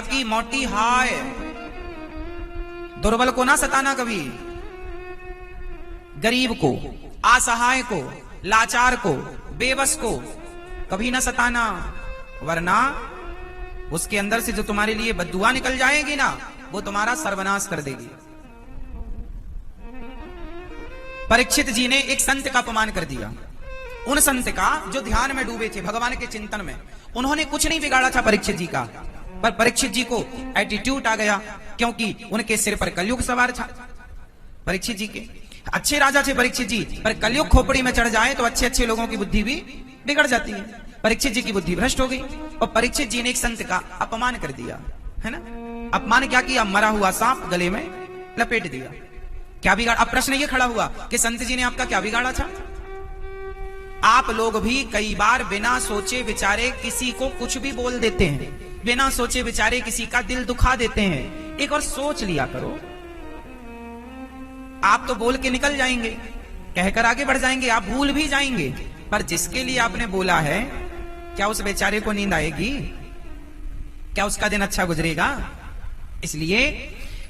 जाकी मोटी हाय। दुर्बल को ना सताना कभी, गरीब को, असहाय को, लाचार को, बेबस को कभी ना सताना, वरना उसके अंदर से जो तुम्हारे लिए बद्दुआ निकल जाएगी ना, वो तुम्हारा सर्वनाश कर देगी। परीक्षित जी ने एक संत का अपमान कर दिया, उन संत का जो ध्यान में डूबे थे, भगवान के चिंतन में। उन्होंने कुछ नहीं बिगाड़ा था परीक्षित जी का, पर परीक्षित जी को एटीट्यूड आ गया, क्योंकि उनके सिर पर कलयुग सवार था। परीक्षित जी के अच्छे राजा थे परीक्षित जी, पर कलयुग खोपड़ी में चढ़ जाए तो अच्छे अच्छे लोगों की बुद्धि भी बिगड़ जाती है। परीक्षित जी की बुद्धि भ्रष्ट हो गई और परीक्षित जी ने एक संत का अपमान कर दिया, है ना। अपमान क्या किया? मरा हुआ सांप गले में लपेट दिया। क्या बिगाड़ा? अब प्रश्न ये खड़ा हुआ कि संत जी ने आपका क्या बिगाड़ा था? आप लोग भी कई बार बिना सोचे विचारे किसी को कुछ भी बोल देते हैं, बिना सोचे विचारे किसी का दिल दुखा देते हैं। एक और सोच लिया करो। आप तो बोल के निकल जाएंगे, कहकर आगे बढ़ जाएंगे, आप भूल भी जाएंगे, पर जिसके लिए आपने बोला है, क्या उस बेचारे को नींद आएगी? क्या उसका दिन अच्छा गुजरेगा? इसलिए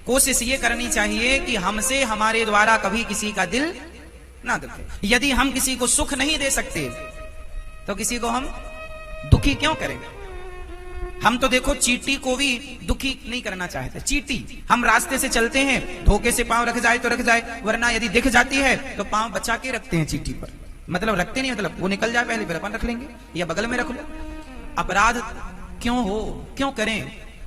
कोशिश ये करनी चाहिए कि हमसे हमारे द्वारा कभी किसी का दिल ना दुखे। यदि हम किसी को सुख नहीं दे सकते तो किसी को हम दुखी क्यों करें? हम तो देखो चींटी को भी दुखी नहीं करना चाहते। चींटी, हम रास्ते से चलते हैं, धोखे से पांव रख जाए तो रख जाए, वरना यदि दिख जाती है तो पांव बचा के रखते हैं चींटी पर। मतलब रखते नहीं, मतलब वो निकल जाए पहले फिर अपन रख लेंगे या बगल में रख लो। अपराध क्यों हो, क्यों करें?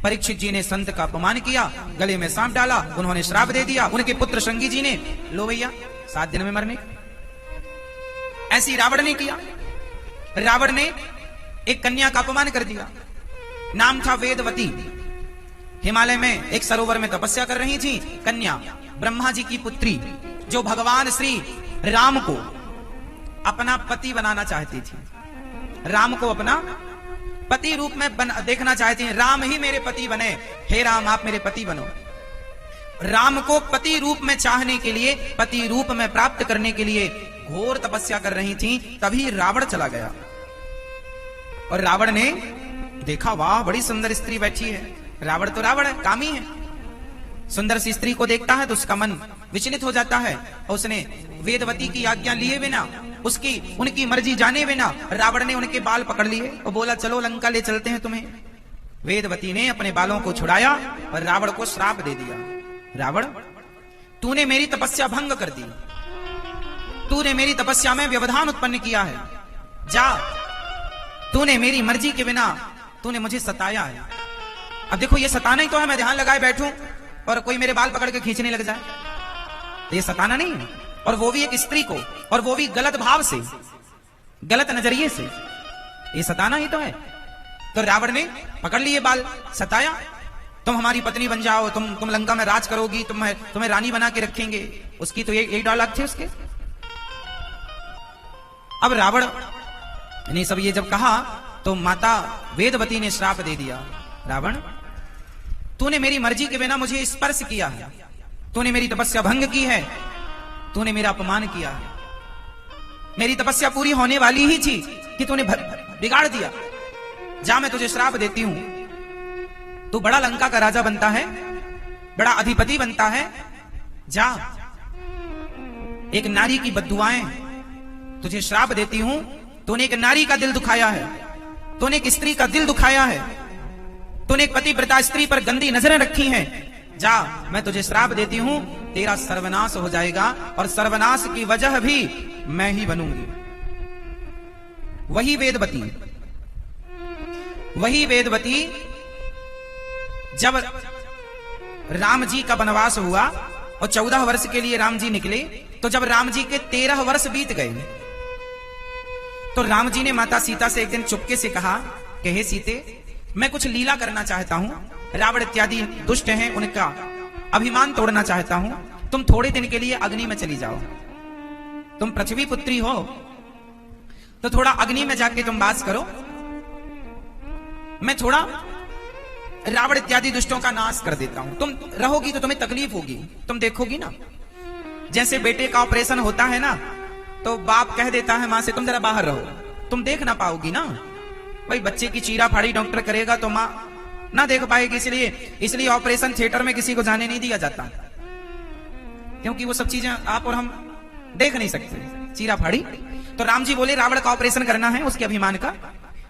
परीक्षित जी ने संत का अपमान किया, गले में सांप डाला, उन्होंने श्राप दे दिया। उनके पुत्र श्रृंगी जी ने, लो भैया 7 दिन में मरने। ऐसी रावण ने किया। रावण ने एक कन्या का अपमान कर दिया, नाम था वेदवती। हिमालय में एक सरोवर में तपस्या कर रही थी कन्या, ब्रह्मा जी की पुत्री, जो भगवान श्री राम को अपना पति बनाना चाहती थी। राम को अपना पति रूप में देखना चाहती हैं। राम ही मेरे पति बने, हे राम आप मेरे पति बनो। राम को पति रूप में चाहने के लिए, पति रूप में प्राप्त करने के लिए घोर तपस्या कर रही थी। तभी रावण चला गया और रावण ने देखा, वाह बड़ी सुंदर स्त्री बैठी है। रावण तो रावण है, कामी है। सुंदर सी स्त्री को देखता है तो उसका मन विचलित हो जाता है और उसने वेदवती की आज्ञा लिए बिना, उनकी मर्जी जाने बिना रावण ने उनके बाल पकड़ लिए और बोला, चलो लंका ले चलते हैं तुम्हें। वेदवती ने अपने बालों को छुड़ाया और रावण को श्राप दे दिया। रावण, तूने मेरी तपस्या भंग कर दी, तूने मेरी तपस्या में व्यवधान उत्पन्न किया है। जा, तूने मेरी मर्जी के बिना तूने मुझे सताया है। अब देखो ये सताना ही तो है, मैं ध्यान लगाए बैठूं और कोई मेरे बाल पकड़ के खींचने लग जाए, तो ये सताना नहीं है। और वो भी एक स्त्री को, और वो भी गलत भाव से, गलत नजरिए से, ये सताना ही तो है। तो रावण ने पकड़ लिए बाल, सताया, तुम हमारी पत्नी बन जाओ, तुम लंका में राज करोगी, तुम्हें रानी बना के रखेंगे। उसकी तो यही डायलॉग थे उसके। अब रावण ने सब ये जब कहा तो माता वेदवती ने श्राप दे दिया, रावण तूने मेरी मर्जी के बिना मुझे स्पर्श किया है, तूने मेरी तपस्या भंग की है, तूने मेरा अपमान किया है। मेरी तपस्या पूरी होने वाली ही थी कि तूने बिगाड़ दिया। जा, मैं तुझे श्राप देती हूं। तू बड़ा लंका का राजा बनता है, बड़ा अधिपति बनता है, जा, एक नारी की बद्दुआएं तुझे श्राप देती हूं। तूने एक नारी का दिल दुखाया है, तूने एक स्त्री का दिल दुखाया है, तूने एक पतिव्रता स्त्री पर गंदी नजरें रखी हैं। जा, मैं तुझे श्राप देती हूं, तेरा सर्वनाश हो जाएगा और सर्वनाश की वजह भी मैं ही बनूंगी। वही वेदवती जब राम जी का वनवास हुआ और 14 वर्ष के लिए राम जी निकले, तो जब राम जी के 13 वर्ष बीत गए तो राम जी ने माता सीता से एक दिन चुपके से कहा कि हे सीते, मैं कुछ लीला करना चाहता हूं। रावण इत्यादि दुष्ट हैं, उनका अभिमान तोड़ना चाहता हूं। तुम थोड़े दिन के लिए अग्नि में चली जाओ। तुम पृथ्वी पुत्री हो तो थोड़ा अग्नि में जाके तुम वास करो। मैं थोड़ा रावण इत्यादि दुष्टों का नाश कर देता हूं। तुम रहोगी तो तुम्हें तकलीफ होगी, तुम देखोगी ना। जैसे बेटे का ऑपरेशन होता है ना, तो बाप कह देता है मां से, तुम जरा बाहर रहो, तुम देख ना पाओगी ना। भाई बच्चे की चीरा फाड़ी डॉक्टर करेगा तो मां ना देख पाएगी। इसलिए ऑपरेशन थिएटर में किसी को जाने नहीं दिया जाता, क्योंकि वो सब चीजें आप और हम देख नहीं सकते, चीरा फाड़ी। तो राम जी बोले रावण का ऑपरेशन करना है उसके अभिमान का।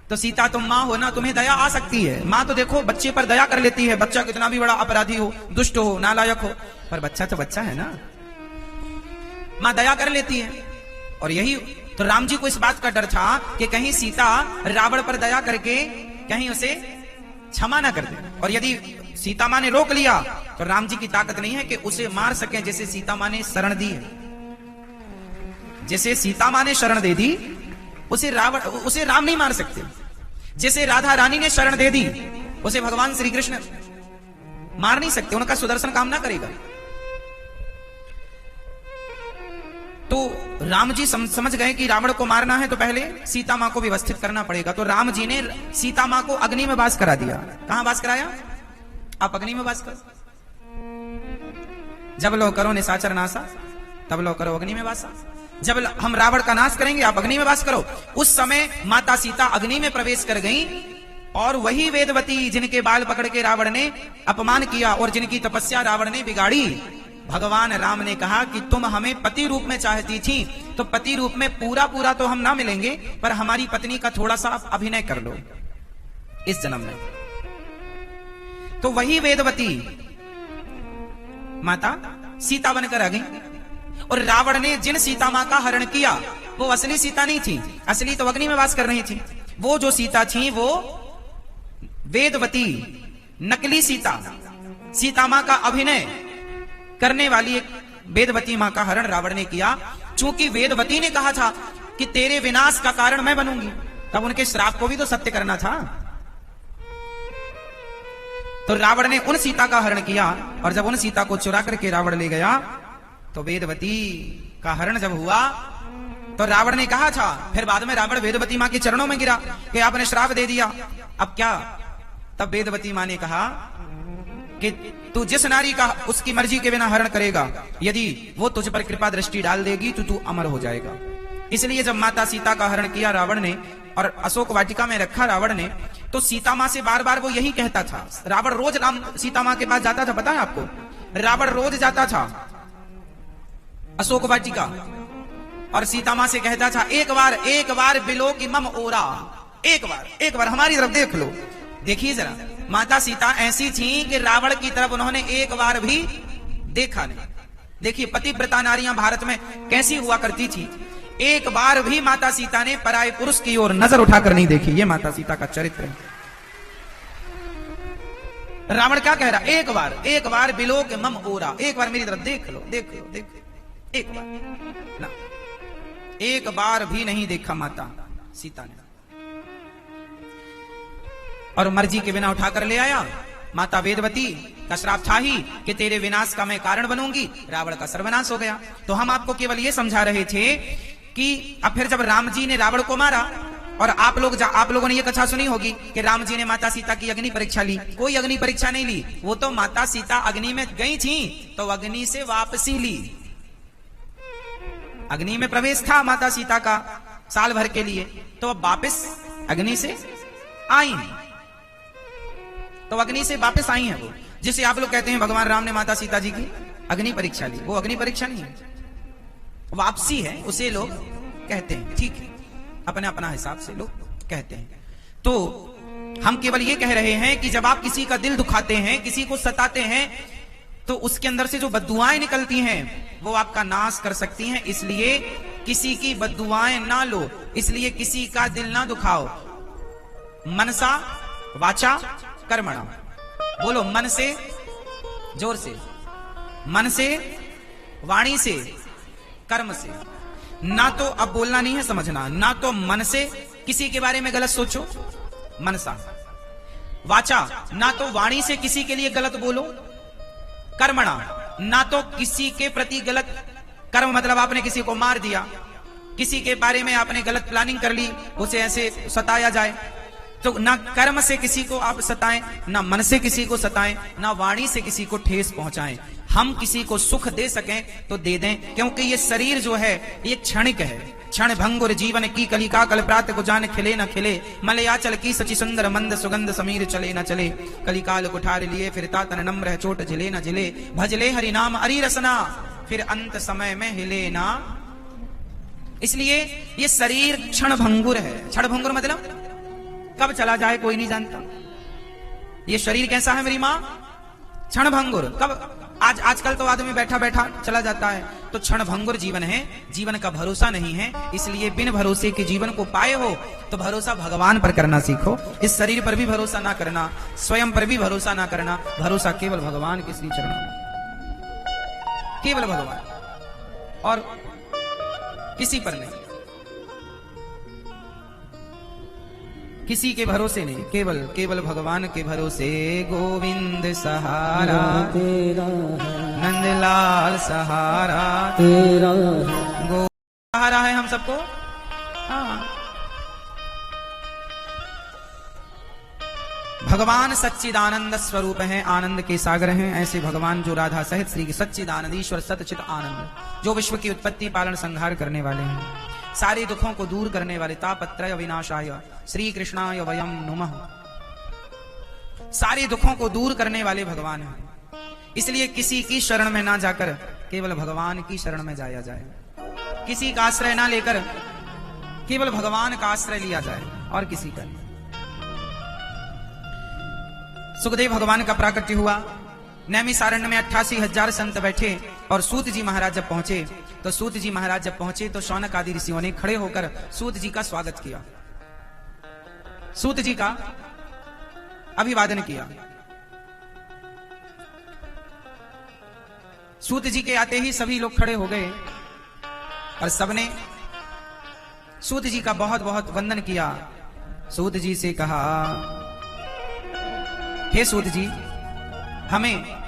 तो सीता तुम माँ हो ना, तुम्हें दया आ सकती है। माँ तो देखो बच्चे पर दया कर लेती है, बच्चा कितना भी बड़ा अपराधी हो, दुष्ट हो, नालायक हो, पर बच्चा तो बच्चा है ना, माँ दया कर लेती है। और यही तो राम जी को इस बात का डर था कि कहीं सीता रावण पर दया करके कहीं उसे क्षमा ना कर दे। और यदि सीता माँ ने रोक लिया तो राम जी की ताकत नहीं है कि उसे मार सके, जैसे सीता माँ ने शरण दी है। जैसे सीता माँ ने शरण दे दी, उसे राम नहीं मार सकते। जैसे राधा रानी ने शरण दे दी, उसे भगवान श्री कृष्ण मार नहीं सकते, उनका सुदर्शन काम ना करेगा। तो राम जी समझ गए कि रावण को मारना है तो पहले सीता मां को व्यवस्थित करना पड़ेगा। तो राम जी ने सीता मां को अग्नि में वास करा दिया। कहां वास कराया? आप अग्नि में वास करो। जब लो करो निशाचर नासा, तब लो करो अग्नि में वासा। जब हम रावण का नाश करेंगे आप अग्नि में वास करो। उस समय माता सीता अग्नि में प्रवेश कर गई, और वही वेदवती जिनके बाल पकड़ के रावण ने अपमान किया और जिनकी तपस्या रावण ने बिगाड़ी, भगवान राम ने कहा कि तुम हमें पति रूप में चाहती थी, तो पति रूप में पूरा तो हम ना मिलेंगे, पर हमारी पत्नी का थोड़ा सा अभिनय कर लो इस जन्म में। तो वही वेदवती माता सीता बनकर आ गई। और रावण ने जिन सीता मां का हरण किया वो असली सीता नहीं थी, असली तो अग्नि में वास कर रही थी। वो जो सीता थी वो वेदवती, नकली सीता, सीता मां का अभिनय करने वाली एक वेदवती मां का हरण रावण ने किया। चूंकि वेदवती ने कहा था कि तेरे विनाश का कारण मैं बनूंगी, तब उनके श्राप को भी तो सत्य करना था। तो रावण ने उन सीता का हरण किया, और जब उन सीता को चुरा करके रावण ले गया, तो वेदवती का हरण जब हुआ तो रावण ने कहा था, फिर बाद में रावण वेदवती मां के चरणों में गिरा कि आपने श्राप दे दिया, अब क्या? तब वेदवती मां ने कहा कि तू जिस नारी का उसकी मर्जी के बिना हरण करेगा, यदि वो तुझ पर कृपा दृष्टि डाल देगी तो तू अमर हो जाएगा। इसलिए जब माता सीता का हरण किया रावण ने और अशोक वाटिका में रखा रावण ने, तो सीता मां से बार बार वो यही कहता था। रावण रोज सीता मां के पास जाता था, पता है आपको? रावण रोज जाता था अशोक वाटिका और सीता मां से कहता था, एक बार बिलो की मम ओरा, एक बार हमारी तरफ देख लो। देखिए जरा, माता सीता ऐसी थी कि रावण की तरफ उन्होंने एक बार भी देखा नहीं। देखिए पतिव्रता नारियां भारत में कैसी हुआ करती थी, एक बार भी माता सीता ने पराये पुरुष की ओर नजर उठाकर नहीं देखी। ये माता सीता का चरित्र है। रावण क्या कह रहा? एक बार बिलो के मम ओरा, एक बार मेरी तरफ देख लो, एक बार ना, एक बार भी नहीं देखा माता सीता ने, और मर्जी के बिना उठाकर ले आया। माता वेदवती का श्राप था ही कि तेरे विनाश का मैं कारण बनूंगी। रावण का सर्वनाश हो गया। तो हम आपको केवल ये समझा रहे थे कि अब फिर जब राम जी ने रावण को मारा, और आप लोगों ने ये कथा सुनी होगी कि राम जी ने माता सीता की अग्नि परीक्षा ली। कोई अग्नि परीक्षा नहीं ली, वो तो माता सीता अग्नि में गई थी तो अग्नि से वापसी ली। अग्नि में प्रवेश था माता सीता का साल भर के लिए, तो अब वापस अग्नि से आई, तो अग्नि से वापस आई है वो, जिसे आप लोग कहते हैं भगवान राम ने माता सीता जी की अग्नि परीक्षा ली। वो अग्नि परीक्षा नहीं है, वापसी है, उसे लोग कहते हैं। ठीक है, अपने अपना हिसाब से लोग कहते हैं। तो हम केवल ये कह रहे हैं कि जब आप किसी का दिल दुखाते हैं, किसी को सताते हैं, तो उसके अंदर से जो बद्दुआएं निकलती हैं वो आपका नाश कर सकती हैं। इसलिए किसी की बद्दुआएं ना लो, इसलिए किसी का दिल ना दुखाओ। मनसा वाचा कर्मणा, बोलो मन से, जोर से, मन से, वाणी से, कर्म से। ना तो अब बोलना नहीं है, समझना, ना तो मन से किसी के बारे में गलत सोचो, मनसा। वाचा, ना तो वाणी से किसी के लिए गलत बोलो। कर्मणा, ना तो किसी के प्रति गलत कर्म, मतलब आपने किसी को मार दिया, किसी के बारे में आपने गलत प्लानिंग कर ली, उसे ऐसे सताया जाए, तो ना कर्म से किसी को आप सताएं, ना मन से किसी को सताएं, ना वाणी से किसी को ठेस पहुंचाएं। हम किसी को सुख दे सकें तो दे दें, क्योंकि ये शरीर जो है ये क्षणिक है। क्षण भंगुर जीवन की कलिका कल प्रात को जान खिले न खिले, मलयाचल की सची सुंदर मंद सुगंध समीर चले न चले। कलिकाल कुठार लिए फिरता तन नम्र है, चोट झिले न झिले, भजले हरि नाम हरि रसना, फिर अंत समय में हिले ना। इसलिए ये शरीर क्षण भंगुर है। क्षण भंगुर मतलब कब चला जाए कोई नहीं जानता। ये शरीर कैसा है मेरी माँ? क्षण भंगुर। कब? आजकल तो आदमी बैठा बैठा चला जाता है, तो क्षण भंगुर जीवन है, जीवन का भरोसा नहीं है। इसलिए बिन भरोसे के जीवन को पाए हो तो भरोसा भगवान पर करना सीखो। इस शरीर पर भी भरोसा ना करना, स्वयं पर भी भरोसा ना करना। भरोसा केवल भगवान के श्री चरणों में, केवल भगवान और किसी पर नहीं, किसी के भरोसे नहीं, केवल केवल भगवान के भरोसे। गोविंद सहारा तेरा है, नंदलाल सहारा तेरा है, गो सहारा है हम सबको। हाँ, भगवान सच्चिदानंद स्वरूप हैं, आनंद के सागर हैं। ऐसे भगवान जो राधा सहित श्री सच्चिदानंद ईश्वर सतचित आनंद, जो विश्व की उत्पत्ति पालन संहार करने वाले हैं, सारे दुखों को दूर करने वाले, तापत्रय विनाशाय श्री कृष्णाय वयम नुमः, सारे दुखों को दूर करने वाले भगवान हैं। इसलिए किसी की शरण में ना जाकर केवल भगवान की शरण में जाया जाए, किसी का आश्रय ना लेकर केवल भगवान का आश्रय लिया जाए और किसी का नहीं। सुखदेव भगवान का प्राकट्य हुआ, नैमिषारण्य में 88,000 संत बैठे और सूत जी महाराज जब पहुंचे तो सूत जी महाराज जब पहुंचे तो शौनक आदि ऋषियों ने खड़े होकर सूत जी का स्वागत किया, सूत जी का अभिवादन किया। सूत जी के आते ही सभी लोग खड़े हो गए और सबने सूत जी का बहुत बहुत वंदन किया। सूत जी से कहा, हे सूत जी, हमें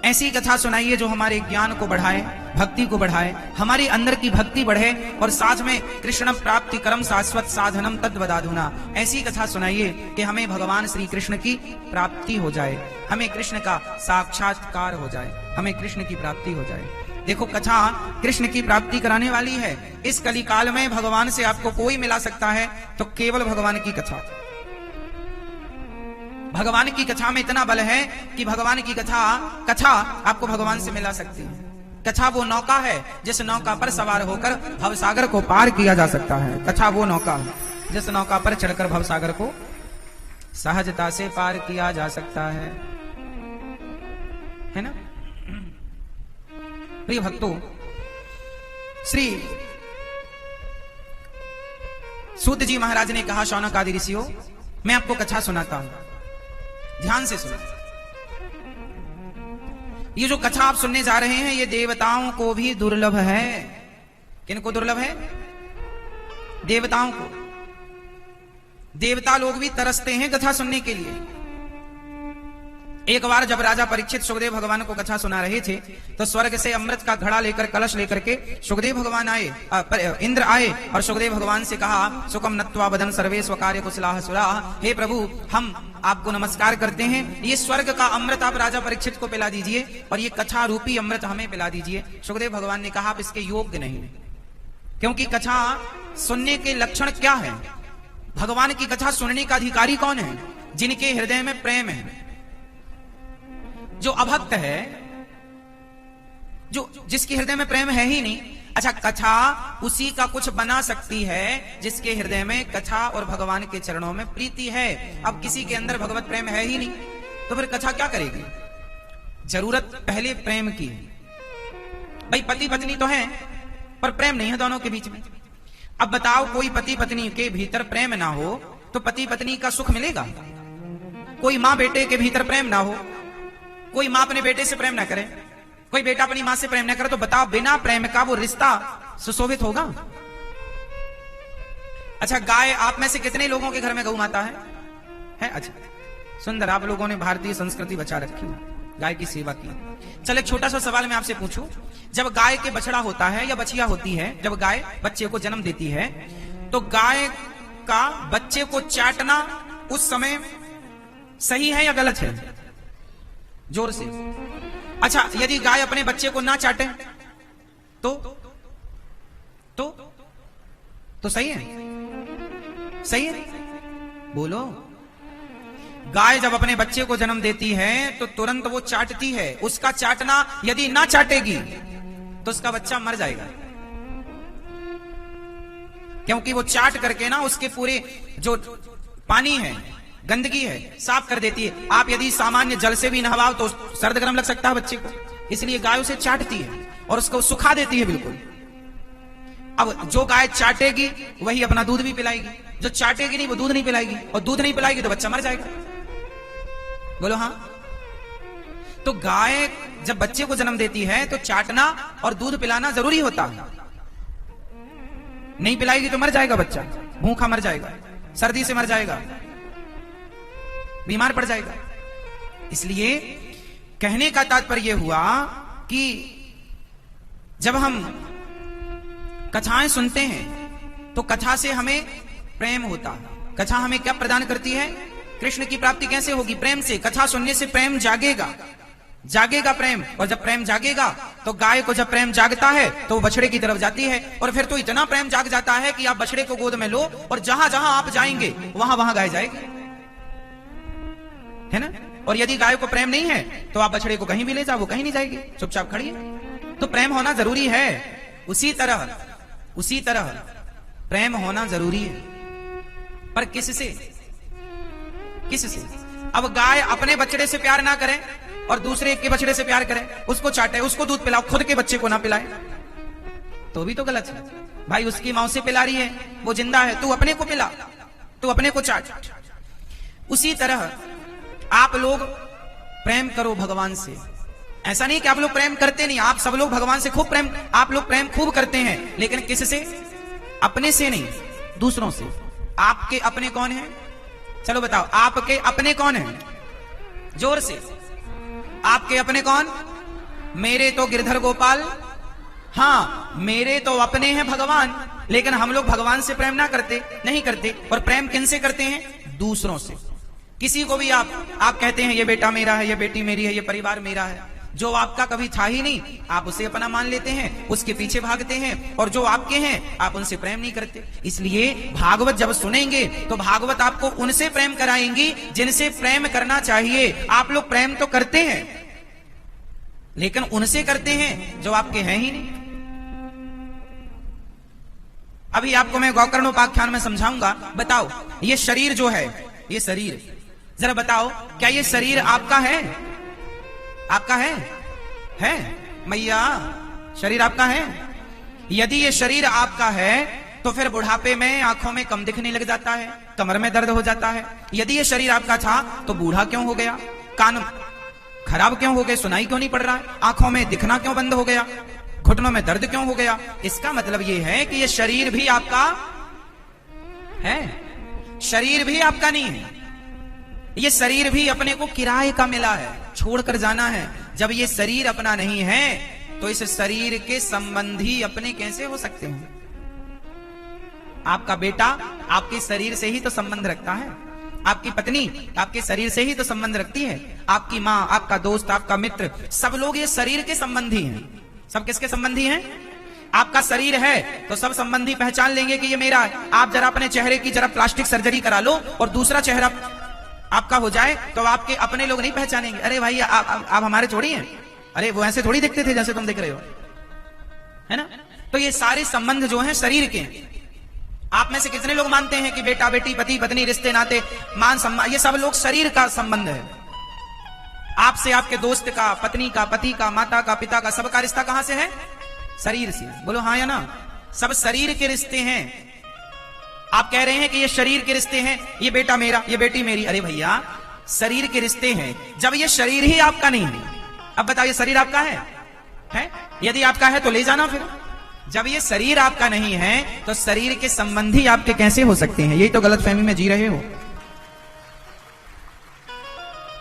ऐसी कथा सुनाइए जो हमारे ज्ञान को बढ़ाए, भक्ति को बढ़ाए, हमारी अंदर की भक्ति बढ़े और साथ में कृष्ण प्राप्ति कर्म शाश्वत साधनम तद्वदाधुना। ऐसी कथा सुनाइए कि हमें भगवान श्री कृष्ण की प्राप्ति हो जाए, हमें कृष्ण का साक्षात्कार हो जाए, हमें कृष्ण की प्राप्ति हो जाए। देखो, कथा कृष्ण की प्राप्ति कराने वाली है। इस कली काल में भगवान से आपको कोई मिला सकता है तो केवल भगवान की कथा। भगवान की कथा में इतना बल है कि भगवान की कथा आपको भगवान से मिला सकती है। कथा वो नौका है जिस नौका पर सवार होकर भवसागर को पार किया जा सकता है। कथा वो नौका है जिस नौका पर चढ़कर भवसागर को सहजता से पार किया जा सकता है ना। प्रिय भक्तों, श्री सूत जी महाराज ने कहा, शौनक आदि ऋषियों, मैं आपको कथा सुनाता हूं, ध्यान से सुनो। ये जो कथा आप सुनने जा रहे हैं ये देवताओं को भी दुर्लभ है। किनको दुर्लभ है? देवताओं को। देवता लोग भी तरसते हैं कथा सुनने के लिए। एक बार जब राजा परीक्षित सुखदेव भगवान को कथा सुना रहे थे तो स्वर्ग से अमृत का घड़ा लेकर, कलश लेकर के सुखदेव भगवान आए, इंद्र आए और सुखदेव भगवान से कहा, सुखम नत्वा बदन सर्वे स्वकार्य कुशलाः सुराः, हे प्रभु, हम आपको नमस्कार करते हैं। ये स्वर्ग का अमृत आप राजा परीक्षित को पिला दीजिए और ये कथा रूपी अमृत हमें पिला दीजिए। सुखदेव भगवान ने कहा, आप इसके योग्य नहीं, क्योंकि कथा सुनने के लक्षण क्या है? भगवान की कथा सुनने का अधिकारी कौन है? जिनके हृदय में प्रेम है। जो अभक्त है, जिसके हृदय में प्रेम है ही नहीं। अच्छा, कथा उसी का कुछ बना सकती है जिसके हृदय में कथा और भगवान के चरणों में प्रीति है। अब किसी के अंदर भगवत प्रेम है ही नहीं तो फिर कथा क्या करेगी? जरूरत पहले प्रेम की है। भाई, पति पत्नी तो है पर प्रेम नहीं है दोनों के बीच में। अब बताओ, कोई पति पत्नी के भीतर प्रेम ना हो तो पति पत्नी का सुख मिलेगा? कोई माँ बेटे के भीतर प्रेम ना हो, कोई माँ अपने बेटे से प्रेम ना करे, कोई बेटा अपनी माँ से प्रेम ना करे, तो बताओ बिना प्रेम का वो रिश्ता सुशोभित होगा? अच्छा, गाय, आप में से कितने लोगों के घर में गौ माता है? अच्छा, सुंदर, आप लोगों ने भारतीय संस्कृति बचा रखी है, गाय की सेवा की। चल, एक छोटा सा सवाल मैं आपसे पूछूं, जब गाय के बछड़ा होता है या बछिया होती है, जब गाय बच्चे को जन्म देती है तो गाय का बच्चे को चाटना उस समय सही है या गलत है? जोर से। अच्छा, यदि गाय अपने बच्चे को ना चाटे तो सही है? सही है? बोलो। गाय जब अपने बच्चे को जन्म देती है तो तुरंत वो चाटती है। उसका चाटना यदि ना चाटेगी तो उसका बच्चा मर जाएगा, क्योंकि वो चाट करके ना उसके पूरे जो पानी है, गंदगी है, साफ कर देती है। आप यदि सामान्य जल से भी नहवाओ तो सर्द गर्म लग सकता है बच्चे को, इसलिए गाय उसे चाटती है और उसको सुखा देती है बिल्कुल। अब जो गाय चाटेगी वही अपना दूध भी पिलाएगी, जो चाटेगी नहीं वो दूध नहीं पिलाएगी, और दूध नहीं पिलाएगी तो बच्चा मर जाएगा। बोलो हाँ। तो गाय जब बच्चे को जन्म देती है तो चाटना और दूध पिलाना जरूरी होता है। नहीं पिलाएगी तो मर जाएगा बच्चा, भूखा मर जाएगा, सर्दी से मर जाएगा, बीमार पड़ जाएगा। इसलिए कहने का तात्पर्य हुआ कि जब हम कथाएं सुनते हैं तो कथा से हमें प्रेम होता है। कथा हमें क्या प्रदान करती है? कृष्ण की प्राप्ति कैसे होगी? प्रेम से। कथा सुनने से प्रेम जागेगा, जागेगा प्रेम, और जब प्रेम जागेगा तो गाय को जब प्रेम जागता है तो वो बछड़े की तरफ जाती है, और फिर तो इतना प्रेम जाग जाता है कि आप बछड़े को गोद में लो और जहां जहां आप जाएंगे वहां वहां गाय जाएगी, है ना। और यदि गाय को प्रेम नहीं है तो आप बछड़े को कहीं भी ले जाओ, वो कहीं नहीं जाएगी, चुपचाप खड़ी है। तो प्रेम होना जरूरी है। उसी तरह प्रेम होना जरूरी है, पर किससे? अब गाय अपने बछड़े से प्यार ना करे और दूसरे के बछड़े से प्यार करे, उसको चाटे, उसको दूध पिलाओ, खुद के बच्चे को ना पिलाए, तो भी तो गलत है। भाई उसकी मां से पिला रही है, वो जिंदा है, तू अपने को पिला, तू अपने को चाट। उसी तरह आप लोग प्रेम करो भगवान से। ऐसा नहीं कि आप लोग प्रेम करते नहीं, आप सब लोग भगवान से खूब प्रेम, आप लोग प्रेम खूब करते हैं, लेकिन किससे? अपने से नहीं, दूसरों से। आपके अपने कौन हैं? चलो बताओ, आपके अपने कौन हैं? जोर से। आपके अपने कौन? मेरे तो गिरधर गोपाल, हाँ मेरे तो अपने हैं भगवान, लेकिन हम लोग भगवान से प्रेम ना करते, नहीं करते। और प्रेम किनसे करते हैं? दूसरों से। किसी को भी आप कहते हैं ये बेटा मेरा है, ये बेटी मेरी है, ये परिवार मेरा है। जो आपका कभी था ही नहीं आप उसे अपना मान लेते हैं, उसके पीछे भागते हैं, और जो आपके हैं आप उनसे प्रेम नहीं करते। इसलिए भागवत जब सुनेंगे तो भागवत आपको उनसे प्रेम कराएंगी जिनसे प्रेम करना चाहिए। आप लोग प्रेम तो करते हैं लेकिन उनसे करते हैं जो आपके हैं ही नहीं। अभी आपको मैं गोकर्णोपाख्यान में समझाऊंगा। बताओ ये शरीर जो है, ये शरीर, जरा बताओ क्या ये शरीर आपका है? आपका है मैया? शरीर आपका है? यदि ये शरीर आपका है तो फिर बुढ़ापे में आंखों में कम दिखने लग जाता है, कमर में दर्द हो जाता है। यदि ये शरीर आपका था तो बूढ़ा क्यों हो गया? कान खराब क्यों हो गए? सुनाई क्यों नहीं पड़ रहा है? आंखों में दिखना क्यों बंद हो गया? घुटनों में दर्द क्यों हो गया? इसका मतलब ये है कि ये शरीर भी आपका है, शरीर भी आपका नहीं है। ये शरीर भी अपने को किराए का मिला है, छोड़कर जाना है। जब ये शरीर अपना नहीं है तो इस शरीर के संबंधी अपने कैसे हो सकते हैं? आपका बेटा आपके शरीर से ही तो संबंध रखता है, आपकी पत्नी आपके शरीर से ही तो संबंध रखती है, आपकी माँ, आपका दोस्त, आपका मित्र, सब लोग ये शरीर के संबंधी हैं। सब किसके संबंधी हैं? आपका शरीर है तो सब संबंधी पहचान लेंगे कि ये मेरा है। आप जरा अपने चेहरे की जरा प्लास्टिक सर्जरी करा लो और दूसरा चेहरा आपका हो जाए तो आपके अपने लोग नहीं पहचानेंगे। अरे भाई आप हमारे थोड़ी हैं, अरे वो ऐसे थोड़ी दिखते थे जैसे तुम दिख रहे हो, है ना। तो ये सारे संबंध जो हैं शरीर के। आप में से कितने लोग मानते हैं कि बेटा बेटी, पति पत्नी, रिश्ते नाते, मान सम्मान, ये सब लोग शरीर का संबंध है। आपसे आपके दोस्त का, पत्नी का, पति का, माता का, पिता का, सबका रिश्ता कहां से है? शरीर से। बोलो हाँ या ना? सब शरीर के रिश्ते हैं। आप कह रहे हैं कि ये शरीर के रिश्ते हैं, ये बेटा मेरा, ये बेटी मेरी। अरे भैया शरीर के रिश्ते हैं, जब ये शरीर ही आपका नहीं है, अब बताइए शरीर आपका है? यदि आपका है तो ले जाना फिर। जब ये शरीर आपका नहीं है तो शरीर के संबंधी आपके कैसे हो सकते हैं? यही तो गलतफहमी में जी रहे हो।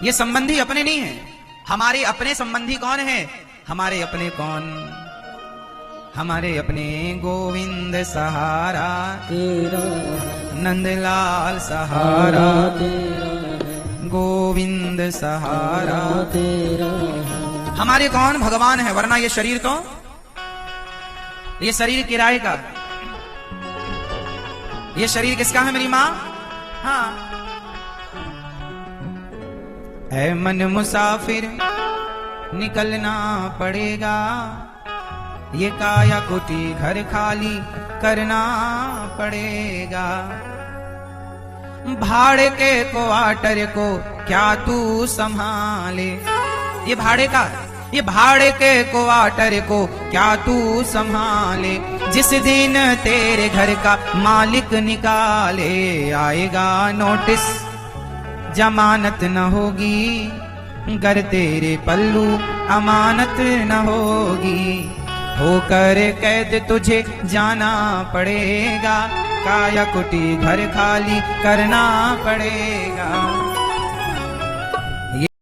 ये संबंधी अपने नहीं है। हमारे अपने संबंधी कौन है? हमारे अपने कौन? हमारे अपने गोविंद सहारा तेरा नंदलाल सहारा तेरा गोविंद सहारा तेरा हमारे कौन भगवान है, वरना ये शरीर तो, ये शरीर किराए का, ये शरीर किसका है मेरी माँ? हाँ। है मन मुसाफिर निकलना पड़ेगा, ये काया कुटी घर खाली करना पड़ेगा। भाड़े के क्वार्टर को क्या तू संभाले, ये भाड़े का, ये भाड़े के क्वार्टर को क्या तू संभाले। जिस दिन तेरे घर का मालिक निकाले आएगा नोटिस, जमानत न होगी, घर तेरे पल्लू अमानत न होगी। होकर कैद तुझे जाना पड़ेगा, काया कुटी घर खाली करना पड़ेगा।